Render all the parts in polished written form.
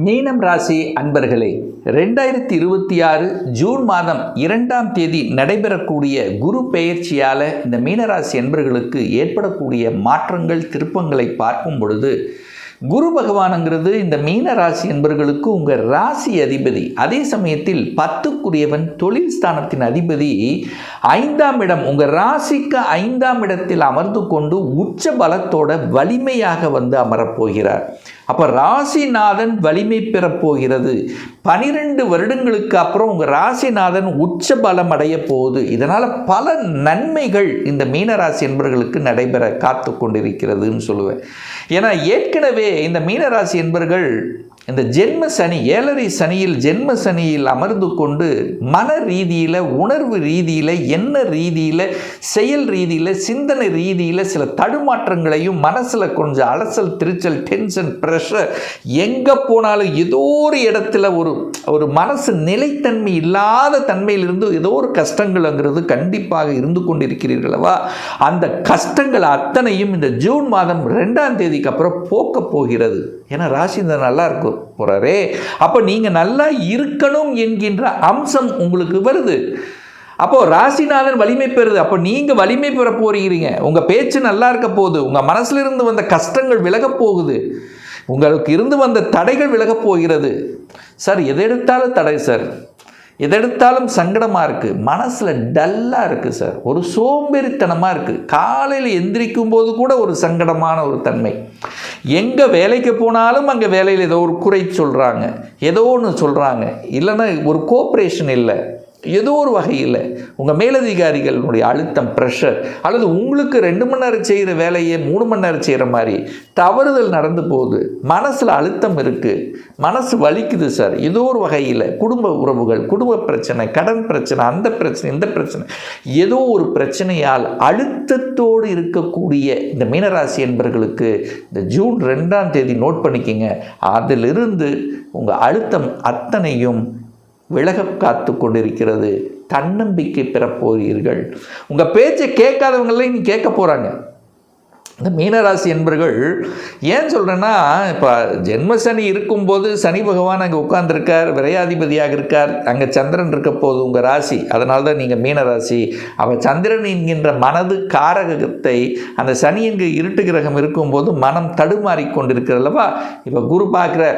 மீனம் ராசி அன்பர்களே, 2026 ஜூன் மாதம் 2ஆம் தேதி நடைபெறக்கூடிய குரு பெயர்ச்சியால் இந்த மீனராசி அன்பர்களுக்கு ஏற்படக்கூடிய மாற்றங்கள் திருப்பங்களை பார்க்கும் பொழுது குரு பகவானுங்கிறது இந்த மீன ராசி என்பவர்களுக்கு உங்கள் ராசி அதிபதி. அதே சமயத்தில் 10க்குரியவன் தொழில் ஸ்தானத்தின் அதிபதி 5ஆம் இடம், உங்கள் ராசிக்கு 5ஆம் இடத்தில் அமர்ந்து கொண்டு உச்ச பலத்தோட வலிமையாக வந்து அமரப்போகிறார். அப்போ ராசிநாதன் வலிமை பெறப்போகிறது. 12 வருடங்களுக்கு அப்புறம் உங்கள் ராசிநாதன் உச்ச பலம் அடைய போகுது. இதனால் பல நன்மைகள் இந்த மீனராசி என்பவர்களுக்கு நடைபெற காத்து கொண்டிருக்கிறதுன்னு சொல்லுவேன். ஏன்னா ஏற்கனவே இந்த மீனராசி என்பவர்கள் இந்த ஜென்ம சனி, 7.5 சனியில் ஜென்ம சனியில் அமர்ந்து கொண்டு மன ரீதியில், உணர்வு ரீதியில், எண்ண ரீதியில், செயல் ரீதியில், சிந்தனை ரீதியில் சில தடுமாற்றங்களையும், மனசில் கொஞ்சம் அலசல், திருச்சல், டென்ஷன், ப்ரெஷர், எங்கே போனாலும் ஏதோ ஒரு இடத்துல ஒரு மனசு நிலைத்தன்மை இல்லாத தன்மையிலிருந்து ஏதோ ஒரு கஷ்டங்கள்ங்கிறது கண்டிப்பாக இருந்து கொண்டிருக்கிறீர்களவா? அந்த கஷ்டங்கள் அத்தனையும் இந்த ஜூன் மாதம் 2ஆம் தேதிக்கு அப்புறம் போக்க போகிறது. ஏன்னா ராசிநாதன் நல்லா இருக்கும் போறாரே, அப்போ நீங்கள் நல்லா இருக்கணும் என்கின்ற அம்சம் உங்களுக்கு வருது. அப்போ ராசிநாதன் வலிமை பெறுது. அப்போ நீங்கள் வலிமை பெற போறீங்க. உங்கள் பேச்சு நல்லா இருக்க போகுது. உங்கள் மனசுல இருந்து வந்த கஷ்டங்கள் விலக போகுது. உங்களுக்கு இருந்து வந்த தடைகள் விலக போகிறது. சார் எதை எடுத்தாலும் தடை சார், எதெடுத்தாலும் சங்கடமாக இருக்குது, மனசில் டல்லாக இருக்குது சார், ஒரு சோம்பேறித்தனமாக இருக்குது, காலையில் எந்திரிக்கும் போது கூட ஒரு சங்கடமான ஒரு தன்மை, எங்கே வேலைக்கு போனாலும் அங்கே வேலையில் ஏதோ ஒரு குறை சொல்கிறாங்க, ஏதோ ஒன்று சொல்கிறாங்க, இல்லைன்னா ஒரு கோஆப்ரேஷன் இல்லை, ஏதோ ஒரு வகையில் உங்கள் மேலதிகாரிகளுடைய அழுத்தம், ப்ரெஷர், அல்லது உங்களுக்கு 2 மணி நேரம் செய்கிற வேலையை 3 மணி நேரம் செய்கிற மாதிரி தவறுதல் நடந்து போகுது, மனசில் அழுத்தம் இருக்குது, மனசு வலிக்குது சார், ஏதோ ஒரு வகையில் குடும்ப உறவுகள், குடும்ப பிரச்சனை, கடன் பிரச்சனை, அந்த பிரச்சனை, இந்த பிரச்சனை, ஏதோ ஒரு பிரச்சனையால் அழுத்தத்தோடு இருக்கக்கூடிய இந்த மீனராசி என்பவர்களுக்கு இந்த ஜூன் 2ஆம் தேதி நோட் பண்ணிக்கிங்க. அதிலிருந்து உங்கள் அழுத்தம் அத்தனையும் விலக காத்து கொண்டிருக்கிறது. தன்னம்பிக்கை பெறப்போகிறீர்கள். உங்கள் பேச்சை கேட்காதவங்களையும் நீ கேட்க போகிறாங்க. இந்த மீனராசி என்பர்கள் ஏன் சொல்கிறேன்னா, இப்போ ஜென்மசனி இருக்கும்போது சனி பகவான் அங்கே உட்கார்ந்துருக்கார், விரையாதிபதியாக இருக்கார், அங்கே சந்திரன் இருக்க போது உங்கள் ராசி. அதனால தான் நீங்கள் மீனராசி. அவன் சந்திரன் என்கின்ற மனது காரகத்தை அந்த சனி என்கிற இருட்டு கிரகம் இருக்கும்போது மனம் தடுமாறி கொண்டிருக்கிறல்லவா? இப்போ குரு பார்க்குறார்,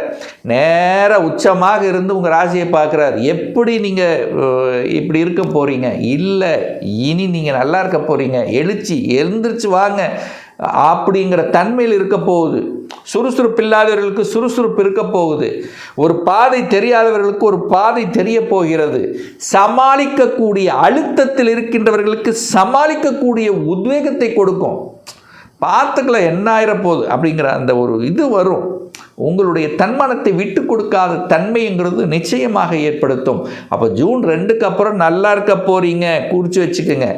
நேராக உச்சமாக இருந்து உங்கள் ராசியை பார்க்குறார். எப்படி நீங்கள் இப்படி இருக்க போகிறீங்க? இல்லை, இனி நீங்கள் நல்லா இருக்க போகிறீங்க, எழுச்சி எழுந்திரிச்சு வாங்க அப்படிங்கிற தன்மையில் இருக்க போகுது. சுறுசுறுப்பு இல்லாதவர்களுக்கு சுறுசுறுப்பு இருக்க போகுது. ஒரு பாதை தெரியாதவர்களுக்கு ஒரு பாதை தெரிய போகிறது. சமாளிக்கக்கூடிய அழுத்தத்தில் இருக்கின்றவர்களுக்கு சமாளிக்கக்கூடிய உத்வேகத்தை கொடுக்கும். பார்த்துக்கல என்ன ஆயிர போகுது அப்படிங்கிற அந்த ஒரு இது வரும். உங்களுடைய தன்மானத்தை விட்டு கொடுக்காத தன்மைங்கிறது நிச்சயமாக ஏற்படுத்தும். அப்போ ஜூன் 2க்கு அப்புறம் நல்லா இருக்க போகிறீங்க, குறித்து வச்சுக்கோங்க.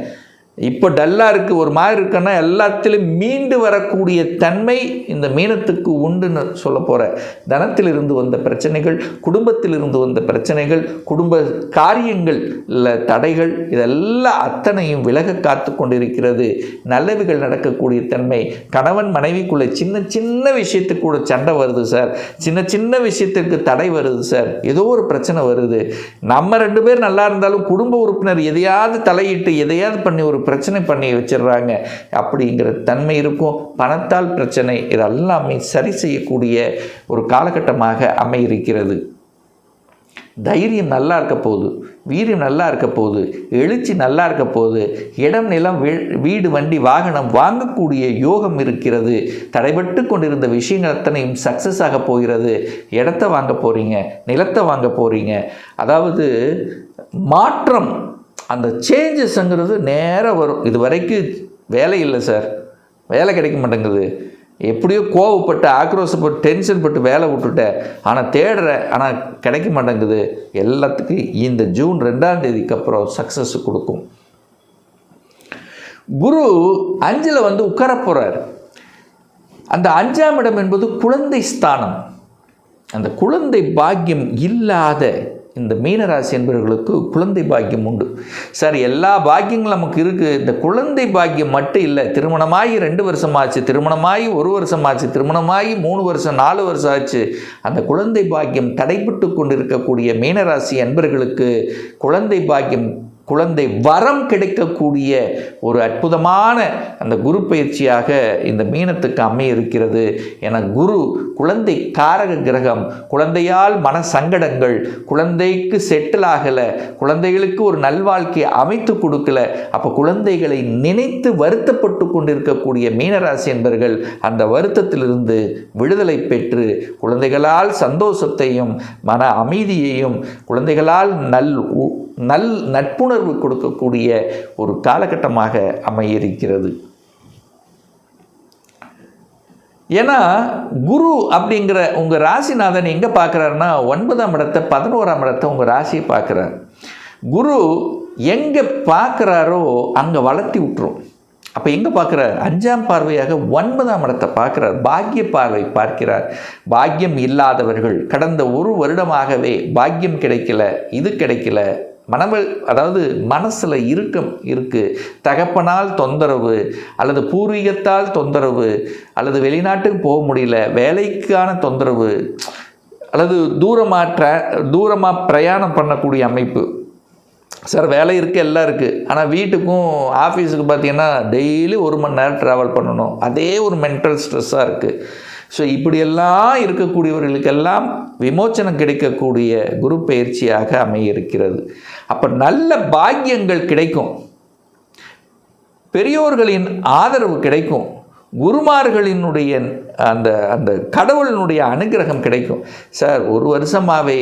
இப்போ டல்லாக இருக்குது, ஒரு மாதிரி இருக்குன்னா எல்லாத்திலும் மீண்டு வரக்கூடிய தன்மை இந்த மீனத்துக்கு உண்டுன்னு சொல்ல போகிறேன். தனத்தில் இருந்து வந்த பிரச்சனைகள், குடும்பத்தில் இருந்து வந்த பிரச்சனைகள், குடும்ப காரியங்களில் தடைகள், இதெல்லாம் அத்தனையும் விலக காத்து கொண்டிருக்கிறது. நல்லவைகள் நடக்கக்கூடிய தன்மை. கணவன் மனைவிக்குள்ளே சின்ன சின்ன விஷயத்துக்கு கூட சண்டை வருது சார், சின்ன சின்ன விஷயத்திற்கு தடை வருது சார், ஏதோ ஒரு பிரச்சனை வருது. நம்ம 2 பேர் நல்லா இருந்தாலும் குடும்ப உறுப்பினர் எதையாவது தலையிட்டு எதையாவது பண்ணி ஒரு பிரச்சனை பண்ணி வச்சிடுறாங்க அப்படிங்கிற தன்மை இருக்கும். பணத்தால் பிரச்சனை, இதெல்லாமே சரி செய்யக்கூடிய ஒரு காலகட்டமாக அமையிருக்கிறது. தைரியம் நல்லா இருக்க போகுது, வீரியம் நல்லா இருக்க போகுது, எழுச்சி நல்லா இருக்க போகுது. இடம், நிலம், வீடு, வண்டி, வாகனம் வாங்கக்கூடிய யோகம் இருக்கிறது. தடைபட்டு கொண்டிருந்த விஷயங்கள் அத்தனையும் சக்ஸஸ் ஆக போகிறது. இடத்த வாங்க போகிறீங்க, நிலத்தை வாங்க போகிறீங்க. அதாவது மாற்றம், அந்த சேஞ்சஸ்ங்கிறது நேராக வரும். இது வரைக்கும் வேலை இல்லை சார், வேலை கிடைக்க மாட்டேங்குது, எப்படியோ கோவப்பட்டு ஆக்ரோஷப்பட்டு டென்ஷன் பட்டு வேலை விட்டுட்டேன், ஆனால் தேடுறேன், ஆனால் கிடைக்க மாட்டேங்குது. எல்லாத்துக்கும் இந்த ஜூன் 2ஆம் தேதிக்கு அப்புறம் சக்ஸஸ் கொடுக்கும். குரு 5ல் வந்து உட்கார போகிறார். அந்த 5ஆம் இடம் என்பது குழந்தை ஸ்தானம். அந்த குழந்தை பாக்கியம் இல்லாத இந்த மீனராசி என்பவர்களுக்கு குழந்தை பாக்கியம் உண்டு. சார், எல்லா பாக்கியங்களும் நமக்கு இருக்குது, இந்த குழந்தை பாக்கியம் மட்டும் இல்லை. திருமணமாகி 2 வருஷம் ஆச்சு, திருமணமாகி 1 வருஷம் ஆச்சு, திருமணமாகி 3 வருஷம் 4 வருஷம் ஆச்சு, அந்த குழந்தை பாக்கியம் தடைபட்டு கொண்டிருக்கக்கூடிய மீனராசி என்பவர்களுக்கு குழந்தை பாக்கியம், குழந்தை வரம் கிடைக்கக்கூடிய ஒரு அற்புதமான அந்த குரு பயிற்சியாக இந்த மீனத்துக்கு அமைய இருக்கிறது. என குரு குழந்தை காரக கிரகம். குழந்தையால் மன சங்கடங்கள், குழந்தைக்கு செட்டில் ஆகலை, குழந்தைகளுக்கு ஒரு நல்வாழ்க்கையை அமைத்து கொடுக்கல, அப்போ குழந்தைகளை நினைத்து வருத்தப்பட்டு கொண்டிருக்கக்கூடிய மீனராசி என்பவர்கள் அந்த வருத்தத்திலிருந்து விடுதலை பெற்று குழந்தைகளால் சந்தோஷத்தையும் மன அமைதியையும், குழந்தைகளால் நல் நட்புணர்வு கொடுக்கக்கூடிய ஒரு காலகட்டமாக அமையிருக்கிறது. ஏன்னா குரு அப்படிங்கிற உங்கள் ராசிநாதன் எங்கே பார்க்குறாருன்னா 9ஆம் இடத்தை 11ஆம் இடத்தை உங்கள் ராசியை பார்க்குறார். குரு எங்கே பார்க்குறாரோ அங்கே வளர்த்தி விட்டுரும். அப்போ எங்கே பார்க்குறார்? 5ஆம் பார்வையாக 9ஆம் இடத்தை பார்க்குறார். பாக்கிய பார்வை பார்க்கிறார். பாக்கியம் இல்லாதவர்கள் கடந்த 1 வருடமாகவே பாக்கியம் கிடைக்கல, இது கிடைக்கல, அதாவது மனசில் இறுக்கம் இருக்குது, தகப்பனால் தொந்தரவு அல்லது பூர்வீகத்தால் தொந்தரவு அல்லது வெளிநாட்டுக்கு போக முடியல, வேலைக்கான தொந்தரவு அல்லது தூரமாக பிரயாணம் பண்ணக்கூடிய அமைப்பு. சார், வேலை இருக்குது, எல்லாம் இருக்குது, ஆனால் வீட்டுக்கும் ஆஃபீஸுக்கு பார்த்திங்கன்னா டெய்லி 1 மணி நேரம் ட்ராவல் பண்ணணும், அதே ஒரு மென்டல் ஸ்ட்ரெஸ்ஸாக இருக்குது. ஸோ இப்படியெல்லாம் இருக்கக்கூடியவர்களுக்கெல்லாம் விமோச்சனம் கிடைக்கக்கூடிய குரு பயிற்சியாக அமைய இருக்கிறது. அப்போ நல்ல பாக்கியங்கள் கிடைக்கும், பெரியோர்களின் ஆதரவு கிடைக்கும், குருமார்களினுடைய அந்த அந்த கடவுளினுடைய அனுகிரகம் கிடைக்கும். சார், 1 வருஷமாகவே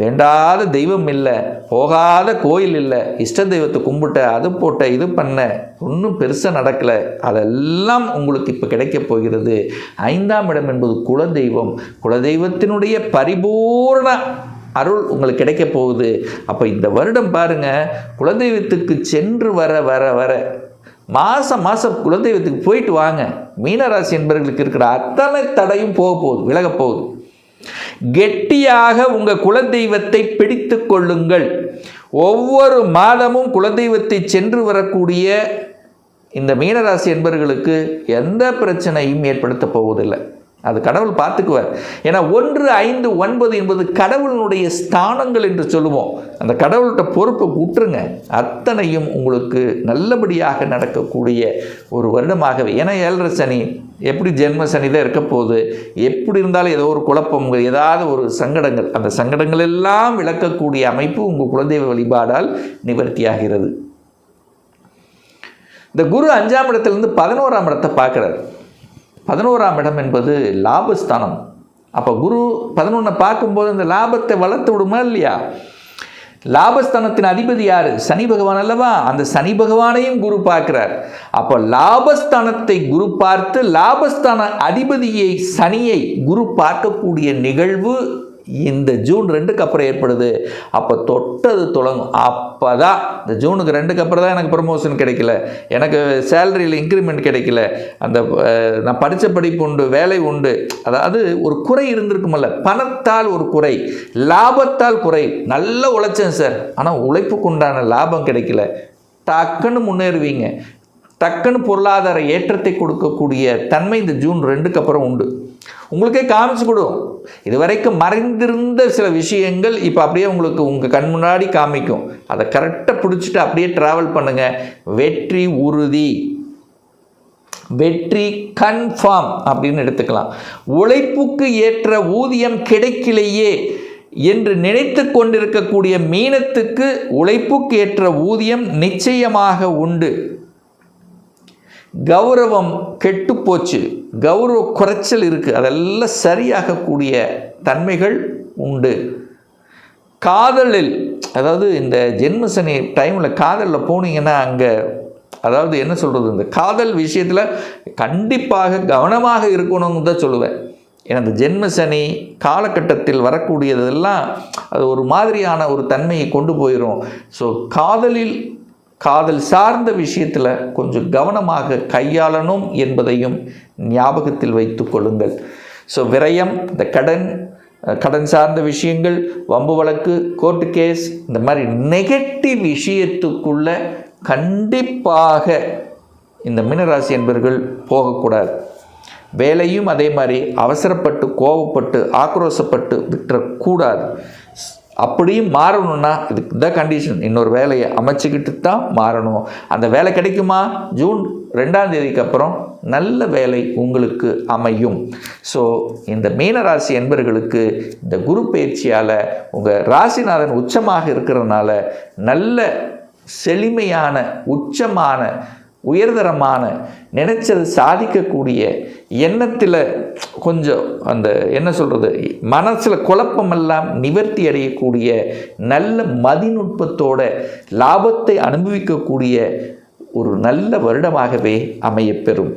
வேண்டாத தெய்வம் இல்லை, போகாத கோயில் இல்லை, இஷ்ட தெய்வத்தை கும்பிட்ட, அது போட்ட, இது பண்ண, ஒன்றும் பெருசாக நடக்கலை, அதெல்லாம் உங்களுக்கு இப்போ கிடைக்கப் போகிறது. 5ஆம் இடம் என்பது குலதெய்வம். குலதெய்வத்தினுடைய பரிபூர்ண அருள் உங்களுக்கு கிடைக்க போகுது. அப்போ இந்த வருடம் பாருங்கள், குலதெய்வத்துக்கு சென்று வர வர வர மாதம் குலதெய்வத்துக்கு போயிட்டு வாங்க. மீனராசி என்பவர்களுக்கு இருக்கிற அத்தனை தடையும் போக போகுது, விலக போகுது. கெட்டியாக உங்கள் குலதெய்வத்தை பிடித்து கொள்ளுங்கள். ஒவ்வொரு மாதமும் குலதெய்வத்தை சென்று வரக்கூடிய இந்த மீனராசி என்பவர்களுக்கு எந்த பிரச்சனையும் ஏற்படுத்த போவதில்லை. அது கடவுள் பார்த்துக்குவார். ஏன்னா 1, 5, 9 என்பது கடவுளினுடைய ஸ்தானங்கள் என்று சொல்லுவோம். அந்த கடவுள்கிட்ட பொறுப்பை விட்டுருங்க, அத்தனையும் உங்களுக்கு நல்லபடியாக நடக்கக்கூடிய ஒரு வருடமாகவே. ஏன்னா 7.5 சனி எப்படி ஜென்ம சனி தான் இருக்க போகுது. எப்படி இருந்தாலும் ஏதோ ஒரு குழப்பம், ஏதாவது ஒரு சங்கடங்கள், அந்த சங்கடங்கள் எல்லாம் விளக்கக்கூடிய அமைப்பு உங்கள் குலதெய்வ வழிபாடால் நிவர்த்தியாகிறது. இந்த குரு 5ஆம் இடத்திலிருந்து 11ஆம் இடத்தை பார்க்குறார். 11ஆம் இடம் என்பது லாபஸ்தானம். அப்போ குரு 11 பார்க்கும்போது இந்த லாபத்தை வளர்த்து விடுமா இல்லையா? லாபஸ்தானத்தின் அதிபதி யார்? சனி பகவான் அல்லவா? அந்த சனி பகவானையும் குரு பார்க்கிறார். அப்போ லாபஸ்தானத்தை குரு பார்த்து லாபஸ்தான அதிபதியை சனியை குரு பார்க்கக்கூடிய நிகழ்வு இந்த ஜூன் 2க்கு அப்புறம் ஏற்படுது. அப்போ தொட்டது தொடங்கும். அப்போ தான் இந்த ஜூனுக்கு 2க்கு அப்புறம் தான் எனக்கு ப்ரமோஷன் கிடைக்கல, எனக்கு சேலரியில் இன்க்ரிமெண்ட் கிடைக்கல, அந்த நான் படித்த படிப்பு உண்டு, வேலை உண்டு, அதாவது ஒரு குறை இருந்திருக்குமல்ல, பணத்தால் ஒரு குறை, லாபத்தால் குறை. நல்லா உழைச்சேன் சார், ஆனால் உழைப்புக்கு உண்டான லாபம் கிடைக்கல. டக்குன்னு முன்னேறுவீங்க. டக்குன்னு பொருளாதார ஏற்றத்தை கொடுக்கக்கூடிய தன்மை இந்த ஜூன் 2க்கு அப்புறம் உண்டு. உங்களுக்கே காமிச்சு கொடுக்கும். இதுவரைக்கும் மறைந்திருந்த சில விஷயங்கள் இப்போ அப்படியே உங்களுக்கு உங்கள் கண் முன்னாடி காமிக்கும். அதை கரெக்டாக பிடிச்சிட்டு அப்படியே ட்ராவல் பண்ணுங்கள். வெற்றி உறுதி, வெற்றி கன்ஃபார்ம் அப்படின்னு எடுத்துக்கலாம். உழைப்புக்கு ஏற்ற ஊதியம் கிடைக்கலையே என்று நினைத்து கொண்டிருக்கக்கூடிய மீனத்துக்கு உழைப்புக்கு ஏற்ற ஊதியம் நிச்சயமாக உண்டு. கௌரவம் கெட்டு போச்சு, கௌரவ குறைச்சல் இருக்குது, அதெல்லாம் சரியாகக்கூடிய தன்மைகள் உண்டு. காதலில், அதாவது இந்த ஜென்மசனி டைமில் காதலில் போனீங்கன்னா அங்கே அதாவது என்ன சொல்கிறது, இந்த காதல் விஷயத்தில் கண்டிப்பாக கவனமாக இருக்கணும்னு தான் சொல்லுவேன். ஏன்னா இந்த ஜென்மசனி காலகட்டத்தில் வரக்கூடியதெல்லாம் அது ஒரு மாதிரியான ஒரு தன்மையை கொண்டு போயிடும். ஸோ காதல் சார்ந்த விஷயத்தில் கொஞ்சம் கவனமாக கையாளணும் என்பதையும் ஞாபகத்தில் வைத்து கொள்ளுங்கள். ஸோ விரயம், இந்த கடன், கடன் சார்ந்த விஷயங்கள், வம்பு வழக்கு, கோர்ட்டு கேஸ், இந்த மாதிரி நெகட்டிவ் விஷயத்துக்குள்ள கண்டிப்பாக இந்த மீனராசி என்பர்கள் போகக்கூடாது. வேலையும் அதே மாதிரி அவசரப்பட்டு, கோபப்பட்டு, ஆக்ரோஷப்பட்டு விட்டுறக்கூடாது. அப்படியும் மாறணும்னா இதுக்கு இந்த கண்டிஷன், இன்னொரு வேலையை அமைச்சிக்கிட்டு தான் மாறணும். அந்த வேலை கிடைக்குமா? ஜூன் 2ஆம் தேதிக்கு அப்புறம் நல்ல வேலை உங்களுக்கு அமையும். ஸோ இந்த மீனராசி என்பர்களுக்கு இந்த குரு பயிற்சியால் உங்கள் ராசிநாதன் உச்சமாக இருக்கிறதுனால நல்ல செழுமையான, உச்சமான, உயர்தரமான, நினைச்சது சாதிக்கக்கூடிய எண்ணத்தில் கொஞ்சம் அந்த என்ன சொல்கிறது, மனசில் குழப்பமெல்லாம் நிவர்த்தி அடையக்கூடிய நல்ல மதிநுட்பத்தோட லாபத்தை அனுபவிக்கக்கூடிய ஒரு நல்ல வருடமாகவே அமையப்பெறும்.